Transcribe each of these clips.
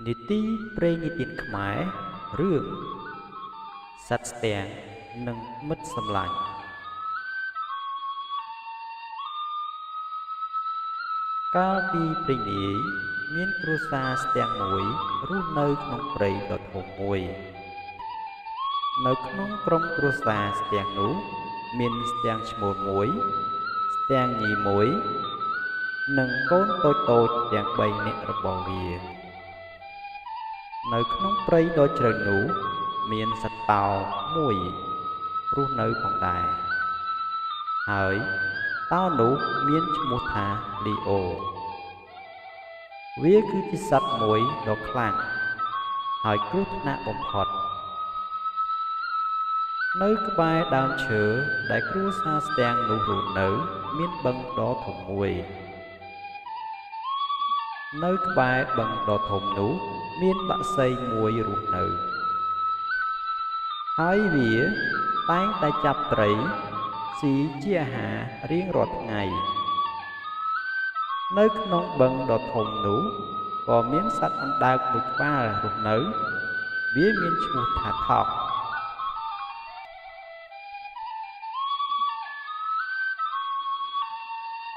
នីតិព្រេងនិទានខ្មែររឿងសត្វស្ទាំងនិងមិត្តសម្លាញ់កាលពីព្រេងនាយមានគ្រួសារស្ទាំងមួយរស់នៅក្នុងព្រៃដ៏ធំមួយនៅក្នុងក្រុមគ្រួសារស្ទាំងនោះមានស្ទាំងឈ្មោលមួយស្ទាំងញីមួយនិងកូនតូចៗទាំង3នាក់របស់វានៅក្នុងព្រៃដ៏ជ្រៅនោះមានសត្វតោមួយរស់នៅផងដែរហើយតោនោះមានឈ្មោះថាលីអូវាគឺជាសត្វមួយដ៏ខ្លាំងហើយគ្រោះថ្នាក់បំផុតនៅក្បែរដើមឈើដែលគ្រួសារស្ទាំងនោះរស់នៅមានបឹងដ៏ធំមួយនៅក្បែរបឹងដ៏ធំនោះមានបក្សីមួយរស់នៅហើយវាតែងតែចាប់ត្រីស៊ីជាអាហាររៀងរាល់ថ្ងៃនៅក្នុងបឹងដ៏ធំនោះក៏មានសត្វអណ្ដើកមួយក្បាលរស់នៅវាមានឈ្មោះថាថោក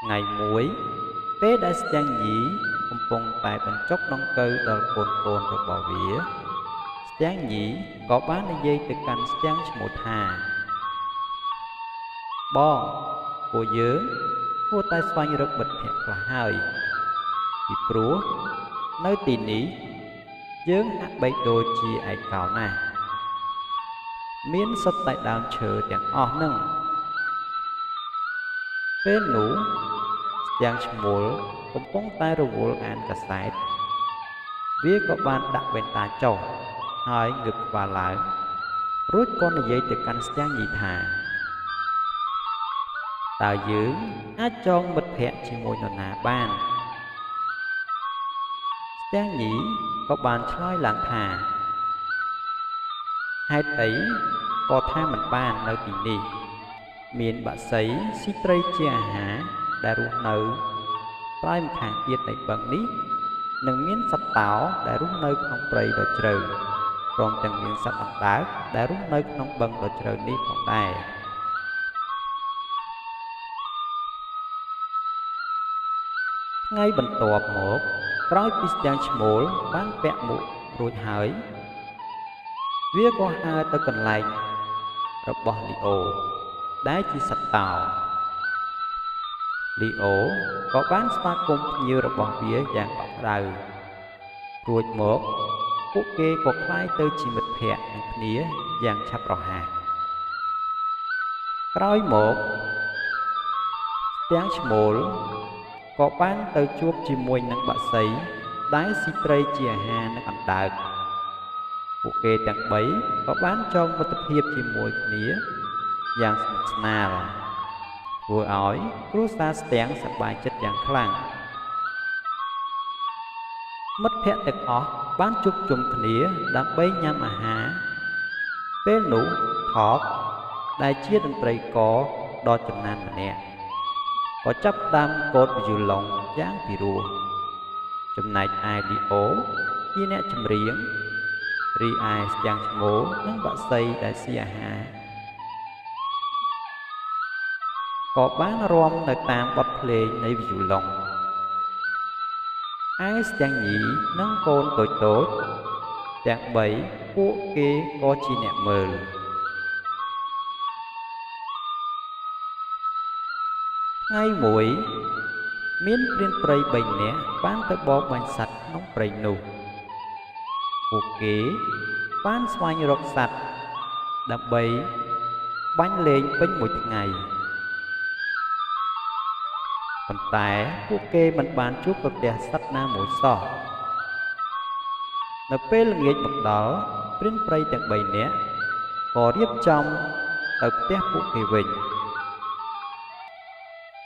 ថ្ងៃមួយពេលដែលស្ទាំងញីកំពុងតែបញ្ចុកដង្កូវដល់កូនរបស់វាស្ទាំងញីក៏បាននិយាយទៅកាន់ស្ទាំងឈ្មោះថាបងពួកយើងគួរតែស្វែងរកមិត្តភក្តិខ្លះហើយពីព្រោះនៅទីនេះយើងហាក់បីដូចជាឯកោណាស់មានសុទ្ធតែដើមឈើទាំងអស់នឹងពេលនោះស្ទាំងឈ្មោលកំពុងតែរវល់អានកាសែតវាក៏បានដាក់វ៉ែនតាចុះហើយងើបក្បាលឡើងរួចក៏និយាយទៅកាន់ស្ទាំងញីថាតើយើងអាចចងមិត្តភក្តិជាមួយនរណាបានស្ទាំងញីក៏បានឆ្លើយឡើងថាហេតុអីក៏ថាមិនបាននៅទីនេះមានបក្សីស៊ីត្រីជាអាហារដែលរស់នៅត្រើយម្ខាងទៀតនៃបឹងនេះនិងមានសត្វតោដែលរស់នៅក្នុងព្រៃដ៏ជ្រៅព្រមទាំងមានសត្វអណ្ដើកដែលរស់នៅក្នុងបឹងដ៏ជ្រៅនេះផងដែរថ្ងៃបន្ទាប់មកក្រោយពីស្ទាំងឈ្មោលបានពាក់មួករួចហើយវាក៏ហើរទៅកន្លែងរបស់លីអូដែលជាសត្វតោលីអូក៏បានស្វាគមន៍ភ្ញៀវរបស់វាយ៉ាងកក់ក្ដៅរួចមកពួកគេក៏ក្លាយទៅជាមិត្តភក្តិនឹងគ្នាយ៉ាងឆាប់រហ័សក្រោយមកស្ទាំងឈ្មោលក៏បានទៅជួបជាមួយនឹងបក្សីដែលស៊ីត្រីជាអាហារនឹងអណ្ដើកពួកគេទាំង3ក៏បានចងមិត្តភាពជាមួយគ្នាយ៉ាងស្និទ្ធស្នាលធ្វើឲ្យគ្រួសារស្ទាំងសប្បាយចិត្តយ៉ាងខ្លាំងមិត្តភក្តិទាំងអស់បានជួបជុំគ្នាដើម្បីញ៉ាំអាហារពេលនោះថោកដែលជាតន្ត្រីករដ៏ចំណានម្នាក់ក៏ចាប់ផ្ដើមកូតវីយូឡុងយ៉ាងពិរោះចំណែកឯលីអូជាអ្នកចម្រៀងរីឯស្ទាំងឈ្មោលនិងបក្សីដែលស៊ីអាហារក៏បានរាំនៅតាមបទភ្លេងនៃវីយូឡុងឯស្ទាំងញីនិងកូនតូចទាំង3ពួកគេក៏ជាអ្នកមើលថ្ងៃមួយមានព្រានព្រៃ3នាក់បានទៅបរបាញ់សត្វក្នុងព្រៃនោះពួកគេបានស្វែងរកសត្វដើម្បីបាញ់លេងពេញមួយថ្ងៃប៉ុន្តែពួកគេមិនបានជួបប្រទះសត្វណាមួយសោះនៅពេលល្ងាចមកដល់ព្រានព្រៃទាំង3នាក់ក៏រៀបចំទៅផ្ទះពួកគេវិញ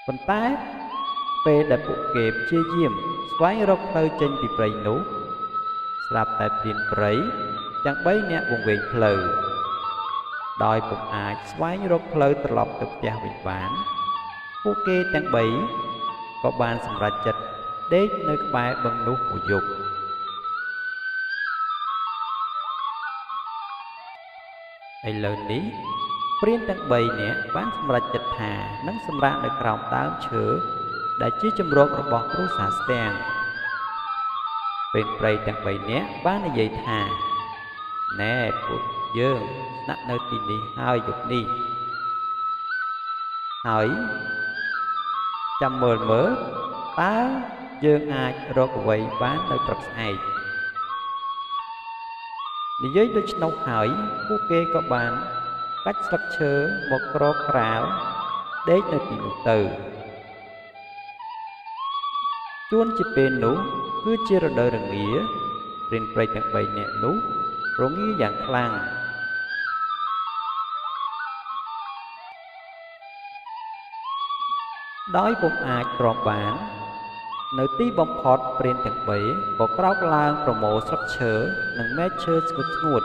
ប៉ុន្តែពេលដែលពួកគេព្យាយាមស្វែងរកផ្លូវចេញពីព្រៃនោះស្រាប់តែព្រានព្រៃទាំង3នាក់វង្វេងផ្លូវដោយពុំអាចស្វែងរកផ្លូវត្រឡប់ទៅផ្ទះវិញបានពួកគេទាំង3ក៏បានសម្រេចចិត្តដេកនៅក្បែរបឹងនោះមួយយប់ ឥឡូវនេះព្រានទាំង3នាក់បានសម្រេចចិត្តថានឹងសម្រាកនៅក្រោមដើមឈើដែលជាជម្រករបស់គ្រួសារស្ទាំងពេលព្រៃទាំង3នាក់បាននិយាយថាណែពួកយើងស្នាក់នៅទីនេះហើយយប់នេះហើយចាំមើលតើយើងអាចរកអ្វីបាននៅព្រឹកស្អែកនិយាយដូច្នោះហើយពួកគេក៏បានកាច់ស្លឹកឈើមកក្រោកក្រាលដេកនៅទីនោះទៅជួនជាពេលនោះគឺជារដូវរងាព្រានព្រៃទាំង3នាក់នោះរងាយ៉ាងខ្លាំងដោយពុំអាចទ្រាំបាននៅទីបំផុតព្រានទាំង3ក៏ក្រោកឡើងប្រមូលស្លឹកឈើនិងមែកឈើស្ងួត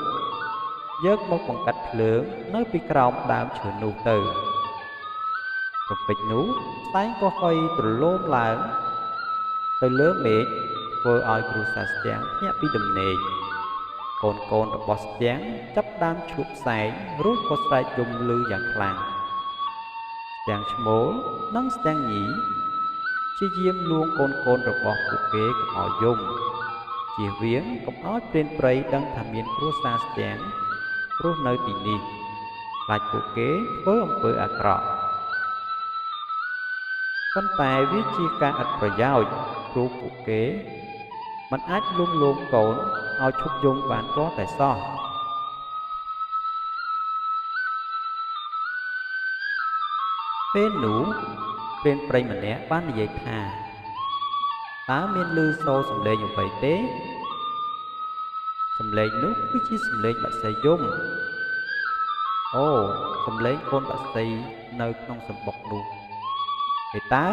យកមកបង្កាត់ភ្លើងនៅពីក្រោមដើមឈើនោះទៅប្រពេចនោះផ្សែងក៏ហុយទ្រលោមឡើងទៅលើមេឃធ្វើឲ្យគ្រួសារស្ទាំងភ្ញាក់ពីដំណេកកូនរបស់ស្ទាំងចាប់ដើមឈូកផ្សែងរួចក៏ស្រែកយំឮយ៉ាងខ្លាំងស្ទាំងឈ្មោលនិងស្ទាំងញីជាយាមលួងកូនរបស់ពួកគេកុំឲ្យយំជៀសវាងកុំឲ្យព្រានព្រៃដឹងថាមានគ្រួសារស្ទាំងរស់នៅទីនេះខ្លាចពួកគេធ្វើអំពើអាក្រក់ប៉ុន្តែវាជាការឥតប្រយោជន៍ព្រោះពួកគេមិនអាចលួងលោមកូនឲ្យឈប់យំបានទាល់តែសោះពេលនោះព្រានព្រៃម្នាក់បាននិយាយថាតើមានឮសូរសំឡេងអ្វីទេសំឡេងនោះគឺជាសំឡេងបក្សីយំអូសំឡេងកូនបក្សីនៅក្នុងសម្បុកនោះទេតើ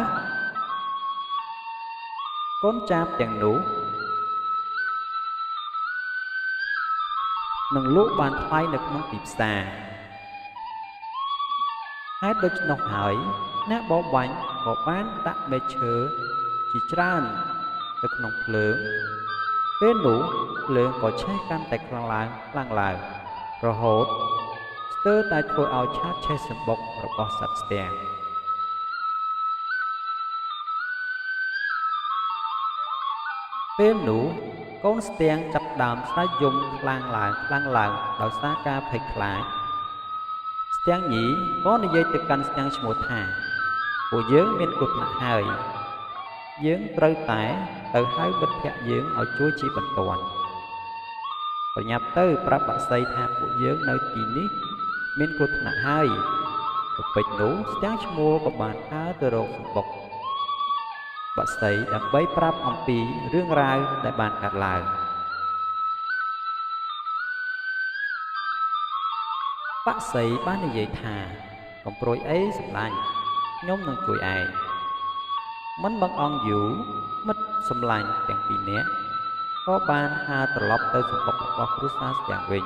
កូនចាបទាំងនោះនឹងលក់បានថ្លៃនៅក្នុងទីផ្សារហេតុដូច្នោះហើយអ្នកបរបាញ់ក៏បានដាក់មែកឈើជាច្រើនទៅក្នុងភ្លើងពេលនោះភ្លើងក៏ឆេះកាន់តែខ្លាំងឡើងរហូតស្ទើរតែធ្វើឲ្យឆាបឆេះសម្បុករបស់សត្វស្ទាំងពេលនោះកូនស្ទាំងចាប់ដើមស្រែកយំខ្លាំងឡើងដោយសារការភ័យខ្លាចស្ទាំងញីក៏និយាយទៅកាន់ស្ទាំងឈ្មោះថាពួកយើងមានគ្រោះថ្នាក់ហើយយើងត្រូវតែទៅហៅមិត្តភក្តិយើងឲ្យជួយជាបន្ទាន់ប្រញាប់ទៅប្រាប់បក្សីថាពួកយើងនៅទីនេះមានគ្រោះថ្នាក់ហើយប្រពេចនោះស្ទាំងឈ្មោះក៏បានដើរទៅរកសម្បុកបក្សីដើម្បីប្រាប់អំពីរឿងរ៉ាវដែលបានកើតឡើងបក្សីបាននិយាយថាកុំព្រួយអីសម្លាញ់ខ្ញុំនឹងជួយឯងមិនបង្អង់យូរមិត្តសម្លាញ់ទាំងពីរនាក់ក៏បានហើរត្រឡប់ទៅសម្បុករបស់គ្រួសារស្ទាំងវិញ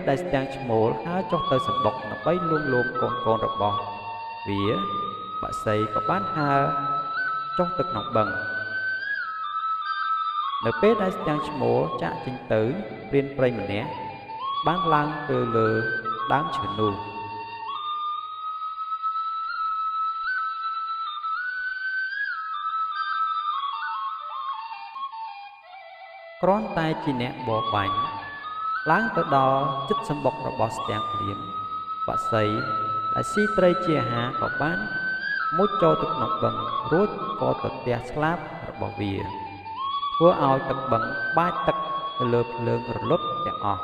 ដែលស្ទាំងឈ្មោលហើរចុះទៅសម្បុកដើម្បីលួងលោមកូនរបស់វាបក្សីក៏បានហើរចុះទៅក្នុងបឹងនៅពេលដែលស្ទាំងឈ្មោលចាក់ចេញទៅព្រានព្រៃម្នាក់បានឡើងទៅលើដើមឈើនោះគ្រាន់តែជាអ្នកបរបាញ់ឡើងទៅដល់ជិតសម្បុករបស់ស្ទាំងភ្លាមបក្សីដែលស៊ីត្រីជាអាហារក៏បានមុជចូលទៅក្នុងបឹងរួចក៏ទៅទះស្លាបរបស់វាធ្វើឲ្យទឹកបឹងបាចទឹកទៅលើភ្លើងរលត់ទាំងអស់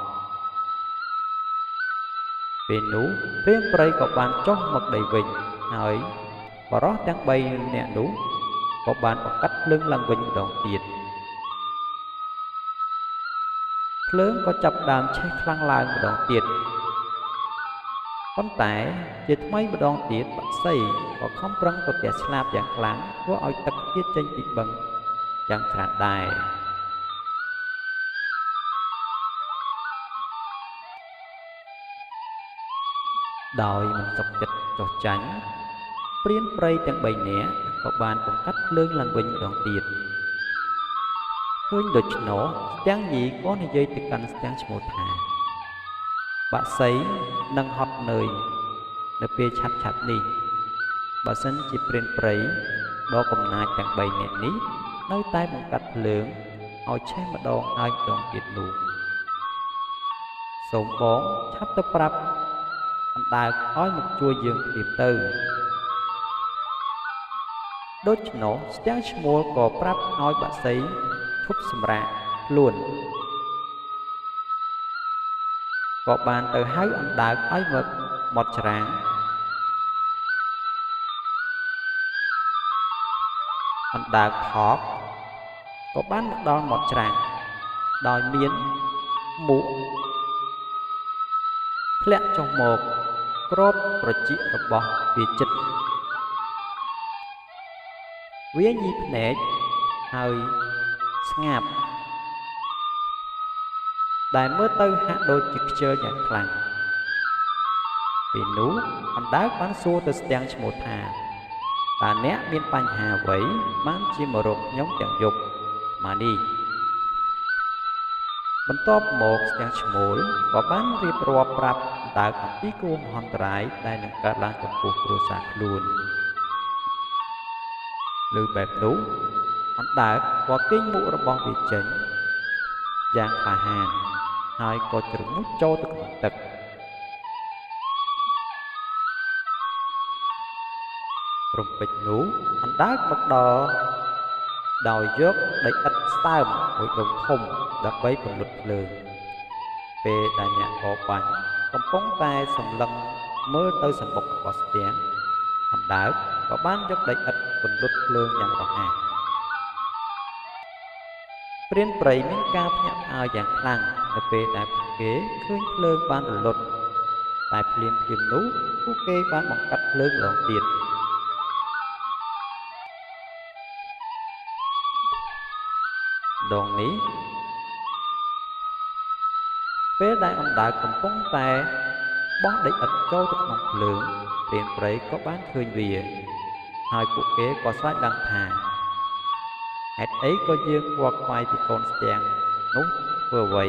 ពេលនោះព្រានព្រៃក៏បានចុះមកដីវិញហើយបរោះទាំង3នាក់នោះក៏បានបង្កាត់ភ្លើងឡើងវិញម្ដងទៀតភ្លើងក៏ចាប់ដើមឆេះខ្លាំងឡើងម្ដងទៀតប៉ុន្តែជាថ្មីម្ដងទៀតបក្សីក៏ខំប្រឹងទៅទះស្លាបយ៉ាងខ្លាំងធ្វើឲ្យទឹកទៀតចេញពីបឹងយ៉ាងច្រើនដែរដោយមិនសុខចិត្តចុះចាញ់ព្រានព្រៃទាំង3នាក់ក៏បានបង្កាត់ភ្លើងឡើងវិញម្ដងទៀតឃើញដូច្នោះស្ទាំងញីក៏និយាយទៅកាន់ស្ទាំងឈ្មោះថា បាក់សីនឹងហត់នឿយនៅពេលឆាប់នេះបើសិនជាព្រានព្រៃដ៏កំណាចទាំង3នាក់នេះនៅតែបង្កាត់ភ្លើងឲ្យឆេះម្ដងហើយម្ដងទៀតនោះសូមបងឆាប់ទៅប្រាប់អណ្ដើកឲ្យមកជួយយើងភ្លាមទៅដូច្នោះស្ទាំងឈ្មោលក៏ប្រាប់ឲ្យបាក់សីឈប់សម្រាកខ្លួនក៏បានទៅហៅអណ្ដើកឲ្យមកមាត់ច្រាំងអណ្ដើកថោកក៏បានមកដល់មាត់ច្រាំងដោយមានមួកធ្លាក់ចុះមកគ្របត្រចៀករបស់វាចិត្តវាញីភ្នែកហើយស្ងាត់ដែលមើលទៅហាក់ដូចជាខ្ជិលយ៉ាងខ្លាំងពេលនោះអណ្ដើកបានសួរទៅស្ទាំងឈ្មោះថាតើអ្នកមានបញ្ហាអ្វីបានជាមករកខ្ញុំទាំងយប់មកនេះបន្ទាប់មកស្ទាំងឈ្មោលក៏បានរៀបរាប់ប្រាប់អណ្ដើកអំពីគ្រោះមហន្តរាយដែលនឹងកើតឡើងចំពោះគ្រួសារខ្លួនឬបែបនោះអណ្ដើកក៏ទាញមុខរបស់វាចេញយ៉ាងក្លាហានហើយក៏ជ្រមុះចូលទៅក្នុងទឹករំពេចនោះអណ្ដើកមកដល់ដោយយកដីឥដ្ឋស្តើមមួយដុំធំដើម្បីពន្លត់ភ្លើងពេលដែលអ្នកកបាញ់កំពុងតែសម្លឹងមើលទៅសម្បុករបស់ស្ទាំងអណ្ដើកក៏បានយកដីឥដ្ឋពន្លត់ភ្លើងយ៉ាងរហ័សព្រានព្រៃមានការភ្ញាក់ផ្អើលយ៉ាងខ្លាំងនៅពេលដែលពួកគេឃើញភ្លើងបានរលត់តែភ្លាមនោះពួកគេបានបង្កាត់ភ្លើងម្ដងទៀតដងនេះពេលដែលអណ្ដើកកំពុងតែបោះដីឥដ្ឋចូលទៅក្នុងភ្លើងព្រានព្រៃក៏បានឃើញវាហើយពួកគេក៏ស្រែកឡើងថាហេតុអីក៏យើងខ្វល់ខ្វាយពីកូនស្ទាំងនោះធ្វើអ្វី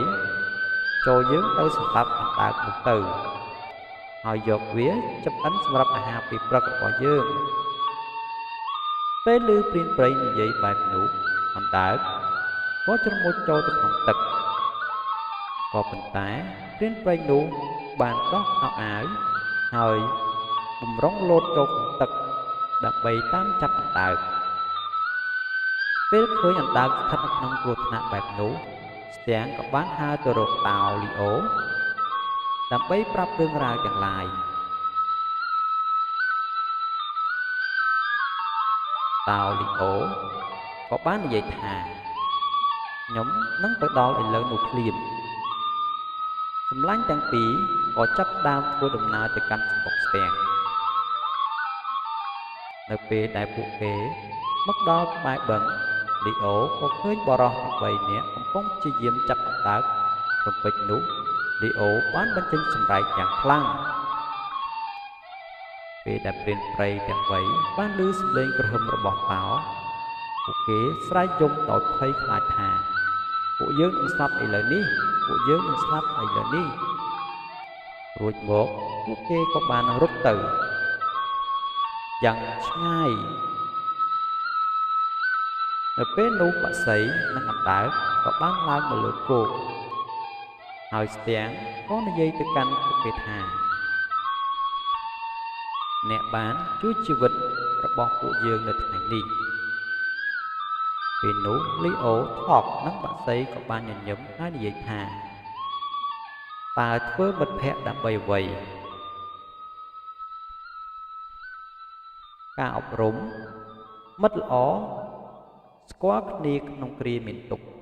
ចូលយើងទៅសម្លាប់អណ្ដើកនោះទៅហើយយកវាចាប់អិនសម្រាប់អាហារពេលព្រឹករបស់យើងពេលឮព្រានព្រៃនិយាយបែបនោះអណ្ដើកក៏ជ្រមុជចូលទៅក្នុងទឹកក៏ប៉ុន្តែព្រានព្រៃនោះបានដោះខោអាវហើយបំរុងលោតចូលក្នុងទឹកដើម្បីតាមចាប់អណ្ដើកពេលឃើញអណ្ដើកស្ថិតនៅក្នុងគ្រោះថ្នាក់បែបនោះស្ទាំងក៏បានហើរទៅរកតាវលីអូដើម្បីប្រាប់រឿងរ៉ាវទាំងឡាយតាវលីអូក៏បាននិយាយថាខ្ញុំនឹងទៅដល់ឥឡូវនោះភ្លាមសម្លាញ់ទាំងពីរក៏ចាប់ដើមធ្វើដំណើរទៅកាន់សម្បុកស្ទាំងនៅពេលដែលពួកគេមកដល់ក្បែរបឹងលីអូក៏ឃើញបរិសុទ្ធទាំង3នាក់កំពុងព្យាយាមចាប់អណ្ដើករំពេចនោះលីអូបានបញ្ចេញសម្រែកយ៉ាងខ្លាំងពេលដែលព្រានព្រៃទាំង3បានឮសំឡេងក្រហមរបស់តោពួកគេស្រែកយំដោយភ័យខ្លាចថាពួកយើងនឹងស្លាប់ឥឡូវនេះពួកយើងនឹងស្លាប់ឥឡូវនេះរួចមកពួកគេក៏បានរត់ទៅយ៉ាងឆ្ងាយនៅពេលនោះបក្សីនិងអណ្ដើកក៏បានឡើងមកលើគោកហើយស្ទាំងក៏និយាយទៅកាន់ពួកគេថាអ្នកបានជួយជីវិតរបស់ពួកយើងនៅថ្ងៃនេះពេលនោះលីអូថកនិងបក្សីក៏បានញញឹមហើយនិយាយថាតើធ្វើមិត្តភក្តិដើម្បីអ្វីការអប់រំមិត្តល្អស្គាល់គ្នាក្នុងគ្រាមានទុក្ខ